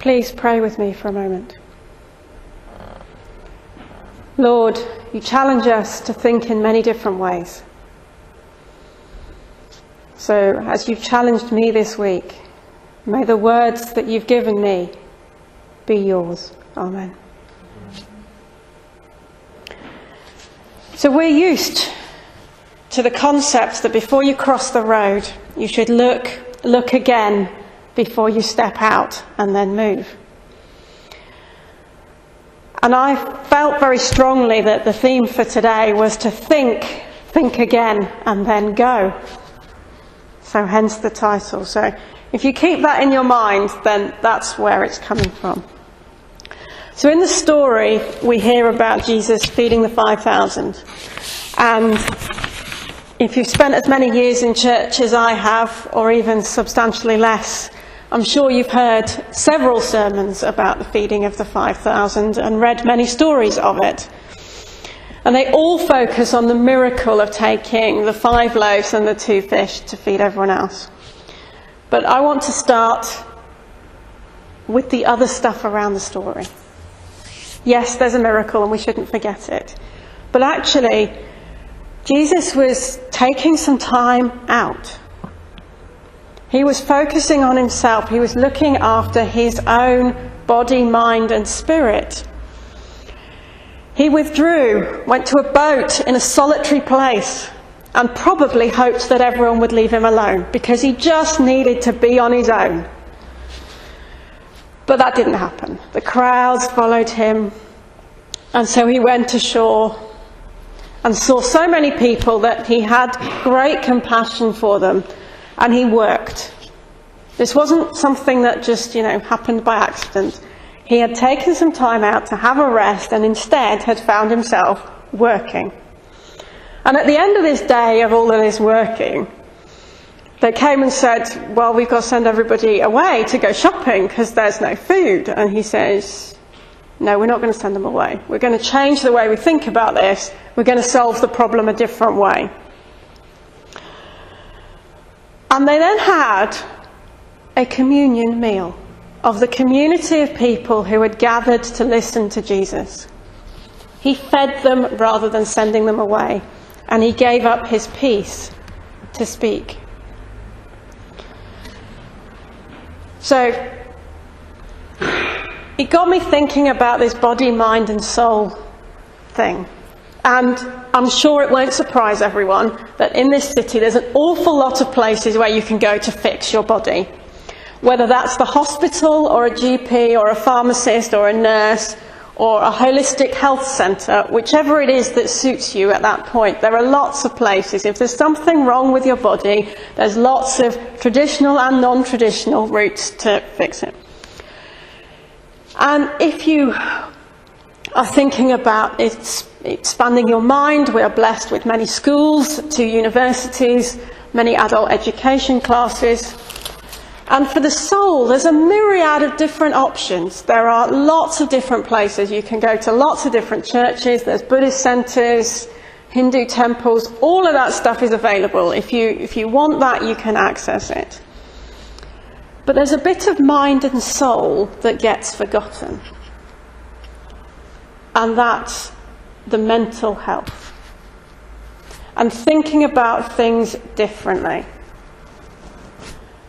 Please pray with me for a moment. Lord, you challenge us to think in many different ways. So, as you've challenged me this week, may the words that you've given me be yours. Amen. So we're used to the concept that before you cross the road, you should look again before you step out and then move. And I felt very strongly that the theme for today was to think again and then go. So hence the title. So if you keep that in your mind, then that's where it's coming from. So in the story, we hear about Jesus feeding the 5,000. And if you've spent as many years in church as I have, or even substantially less, I'm sure you've heard several sermons about the feeding of the 5,000 and read many stories of it. And they all focus on the miracle of taking the 5 loaves and the 2 fish to feed everyone else. But I want to start with the other stuff around the story. Yes, there's a miracle and we shouldn't forget it. But actually, Jesus was taking some time out. He was focusing on himself. He was looking after his own body, mind and spirit. He withdrew, went to a boat in a solitary place, and probably hoped that everyone would leave him alone because he just needed to be on his own. But that didn't happen. The crowds followed him, and so he went ashore and saw so many people that he had great compassion for them, and he worked. This wasn't something that just, happened by accident. He had taken some time out to have a rest and instead had found himself working. And at the end of this day of all of this working, they came and said, well, we've got to send everybody away to go shopping because there's no food. And he says, no, we're not going to send them away. We're going to change the way we think about this. We're going to solve the problem a different way. And they then had a communion meal of the community of people who had gathered to listen to Jesus. He fed them rather than sending them away, and he gave up his peace to speak. So it got me thinking about this body, mind and soul thing. And I'm sure it won't surprise everyone that in this city there's an awful lot of places where you can go to fix your body. Whether that's the hospital or a GP or a pharmacist or a nurse or a holistic health centre, whichever it is that suits you at that point, there are lots of places. If there's something wrong with your body, there's lots of traditional and non-traditional routes to fix it. And if you are thinking about expanding your mind, we are blessed with many schools, 2 universities, many adult education classes. And for the soul, there's a myriad of different options. There are lots of different places. You can go to lots of different churches. There's Buddhist centres, Hindu temples. All of that stuff is available. If you want that, you can access it. But there's a bit of mind and soul that gets forgotten. And that's the mental health. And thinking about things differently.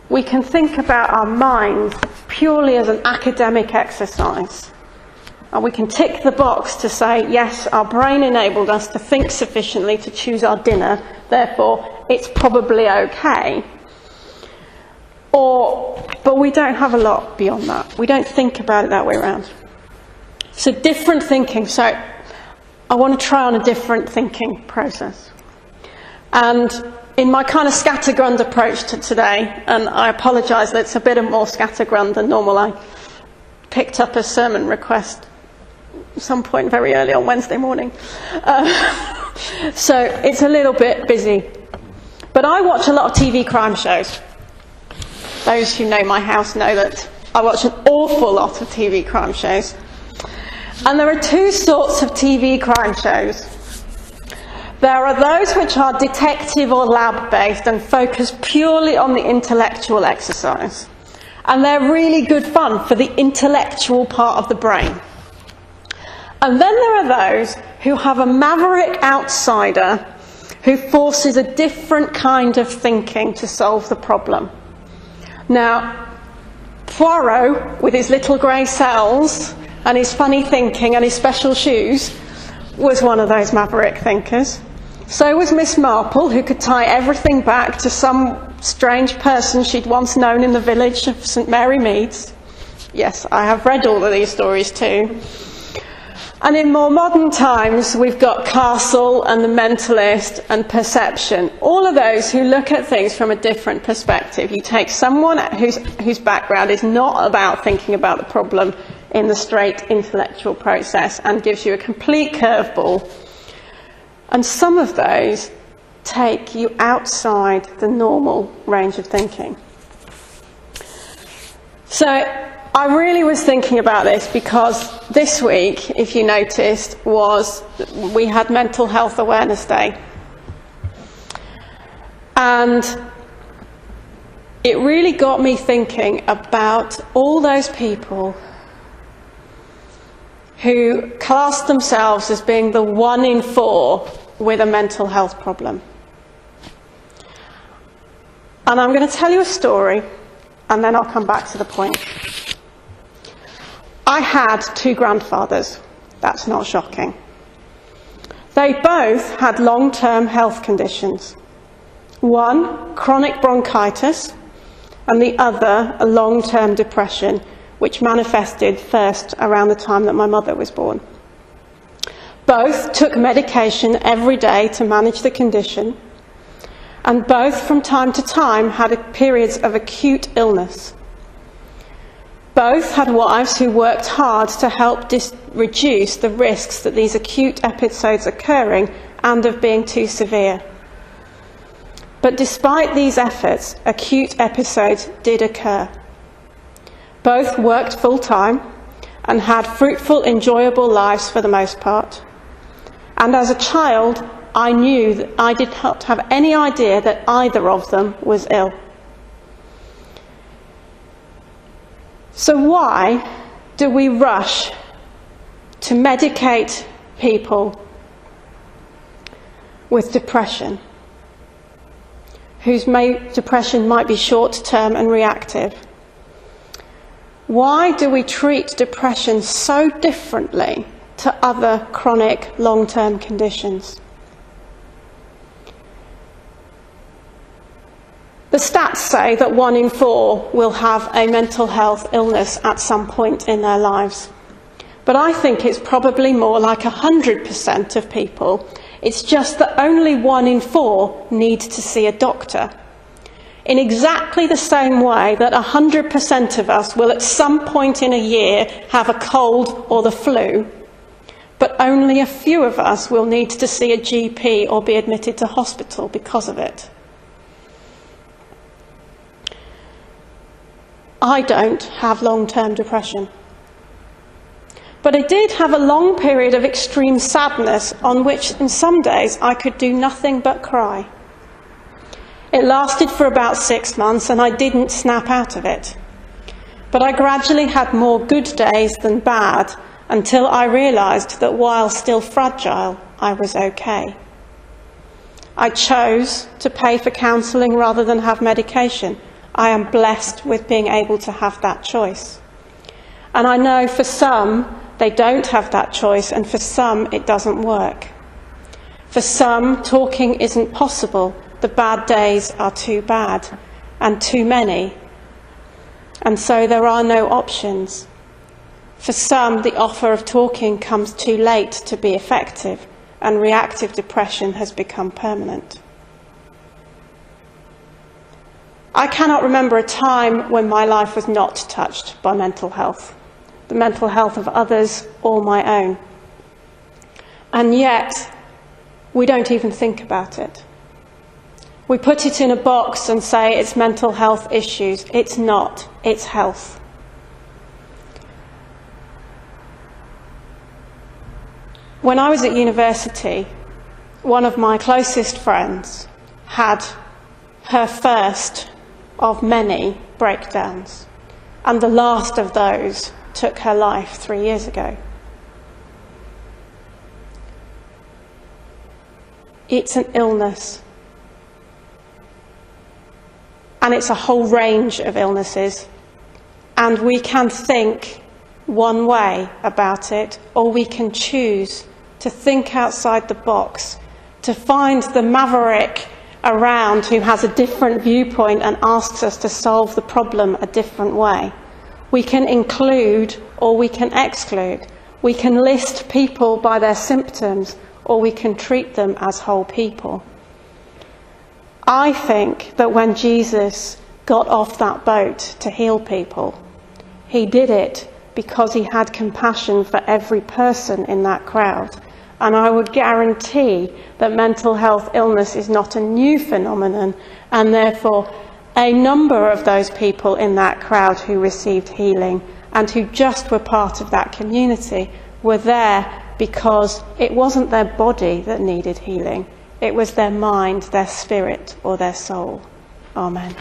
We can think about our mind purely as an academic exercise. And we can tick the box to say, yes, our brain enabled us to think sufficiently to choose our dinner, therefore it's probably okay. But we don't have a lot beyond that. We don't think about it that way around. So different thinking. So I want to try on a different thinking process. And in my kind of scattergun approach to today, and I apologise that it's a bit more scattergun than normal, I picked up a sermon request at some point very early on Wednesday morning. So it's a little bit busy. But I watch a lot of TV crime shows. Those who know my house know that I watch an awful lot of TV crime shows. And there are 2 sorts of TV crime shows. There are those which are detective or lab-based and focus purely on the intellectual exercise. And they're really good fun for the intellectual part of the brain. And then there are those who have a maverick outsider who forces a different kind of thinking to solve the problem. Now, Poirot, with his little grey cells and his funny thinking and his special shoes, was one of those maverick thinkers. So was Miss Marple, who could tie everything back to some strange person she'd once known in the village of St Mary Meads. Yes, I have read all of these stories too. And in more modern times, we've got Castle and the Mentalist and Perception, all of those who look at things from a different perspective. You take someone whose background is not about thinking about the problem in the straight intellectual process and gives you a complete curveball. And some of those take you outside the normal range of thinking. So I really was thinking about this because this week, if you noticed, we had Mental Health Awareness Day. And it really got me thinking about all those people who class themselves as being the 1 in 4 with a mental health problem. And I'm going to tell you a story, and then I'll come back to the point. I had 2 grandfathers. That's not shocking. They both had long-term health conditions. One, chronic bronchitis, and the other, a long-term depression, which manifested first around the time that my mother was born. Both took medication every day to manage the condition, and both from time to time had periods of acute illness. Both had wives who worked hard to help reduce the risks that these acute episodes occurring and of being too severe. But despite these efforts, acute episodes did occur. Both worked full-time and had fruitful, enjoyable lives for the most part. And as a child, I knew that I did not have any idea that either of them was ill. So why do we rush to medicate people with depression, whose depression might be short-term and reactive? Why do we treat depression so differently to other chronic long-term conditions? The stats say that 1 in 4 will have a mental health illness at some point in their lives. But I think it's probably more like 100% of people. It's just that only 1 in 4 need to see a doctor. In exactly the same way that 100% of us will at some point in a year have a cold or the flu, but only a few of us will need to see a GP or be admitted to hospital because of it. I don't have long-term depression. But I did have a long period of extreme sadness on which, in some days, I could do nothing but cry. It lasted for about 6 months and I didn't snap out of it. But I gradually had more good days than bad until I realised that while still fragile, I was okay. I chose to pay for counselling rather than have medication. I am blessed with being able to have that choice. And I know for some, they don't have that choice, and for some, it doesn't work. For some, talking isn't possible. The bad days are too bad and too many, and so there are no options. For some, the offer of talking comes too late to be effective, and reactive depression has become permanent. I cannot remember a time when my life was not touched by mental health, the mental health of others or my own. And yet, we don't even think about it. We put it in a box and say it's mental health issues. It's not. It's health. When I was at university, one of my closest friends had her first of many breakdowns. and the last of those took her life 3 years ago. It's an illness. And it's a whole range of illnesses. And we can think one way about it, or we can choose to think outside the box, to find the maverick around who has a different viewpoint and asks us to solve the problem a different way. We can include or we can exclude. We can list people by their symptoms, or we can treat them as whole people. I think that when Jesus got off that boat to heal people, he did it because he had compassion for every person in that crowd. And I would guarantee that mental health illness is not a new phenomenon, and therefore a number of those people in that crowd who received healing and who just were part of that community were there because it wasn't their body that needed healing, it was their mind, their spirit, or their soul. Amen.